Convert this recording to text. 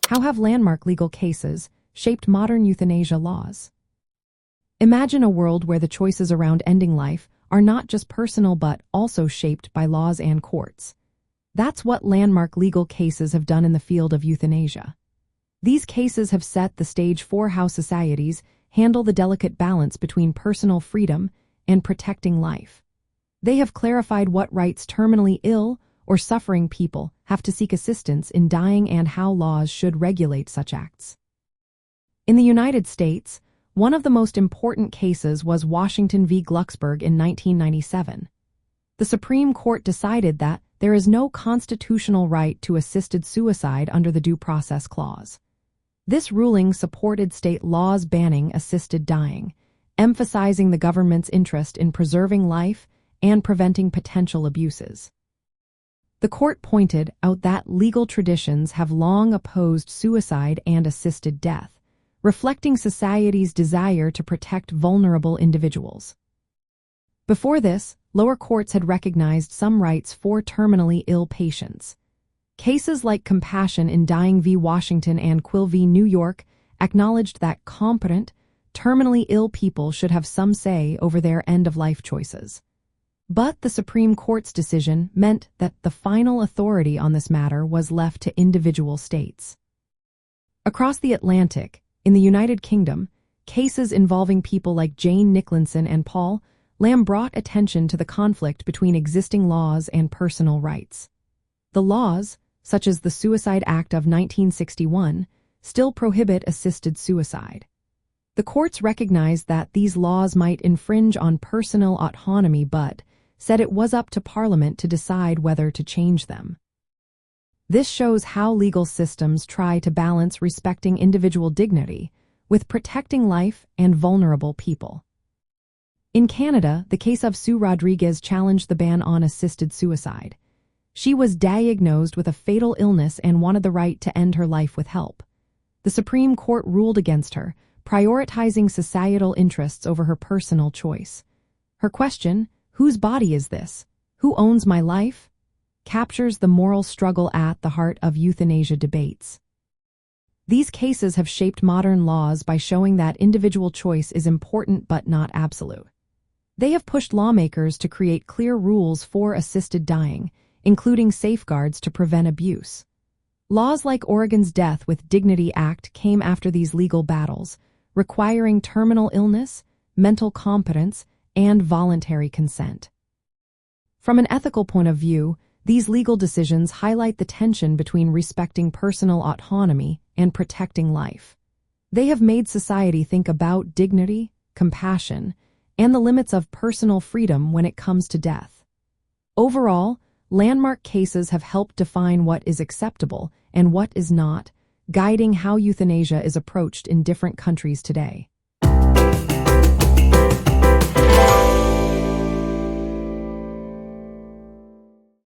How have landmark legal cases shaped modern euthanasia laws? Imagine a world where the choices around ending life are not just personal but also shaped by laws and courts. That's what landmark legal cases have done in the field of euthanasia. These cases have set the stage for how societies handle the delicate balance between personal freedom and protecting life. They have clarified what rights terminally ill or suffering people have to seek assistance in dying and how laws should regulate such acts. In the United States, one of the most important cases was Washington v. Glucksberg in 1997. The Supreme Court decided that there is no constitutional right to assisted suicide under the Due Process Clause. This ruling supported state laws banning assisted dying, emphasizing the government's interest in preserving life and preventing potential abuses. The court pointed out that legal traditions have long opposed suicide and assisted death, reflecting society's desire to protect vulnerable individuals. Before this, lower courts had recognized some rights for terminally ill patients. Cases like Compassion in Dying v. Washington and Quill v. New York acknowledged that competent, terminally ill people should have some say over their end-of-life choices. But the Supreme Court's decision meant that the final authority on this matter was left to individual states. Across the Atlantic, in the United Kingdom, cases involving people like Jane Nicholson and Paul Lamb brought attention to the conflict between existing laws and personal rights. The laws, such as the Suicide Act of 1961, still prohibit assisted suicide. The courts recognized that these laws might infringe on personal autonomy but said it was up to Parliament to decide whether to change them. This shows how legal systems try to balance respecting individual dignity with protecting life and vulnerable people. In Canada, the case of Sue Rodriguez challenged the ban on assisted suicide. She was diagnosed with a fatal illness and wanted the right to end her life with help. The Supreme Court ruled against her, prioritizing societal interests over her personal choice. Her question, "Whose body is this? Who owns my life?" captures the moral struggle at the heart of euthanasia debates. These cases have shaped modern laws by showing that individual choice is important but not absolute. They have pushed lawmakers to create clear rules for assisted dying, including safeguards to prevent abuse. Laws like Oregon's Death with Dignity Act came after these legal battles, requiring terminal illness, mental competence, and voluntary consent. From an ethical point of view, these legal decisions highlight the tension between respecting personal autonomy and protecting life. They have made society think about dignity, compassion, and the limits of personal freedom when it comes to death. Overall, landmark cases have helped define what is acceptable and what is not, guiding how euthanasia is approached in different countries today.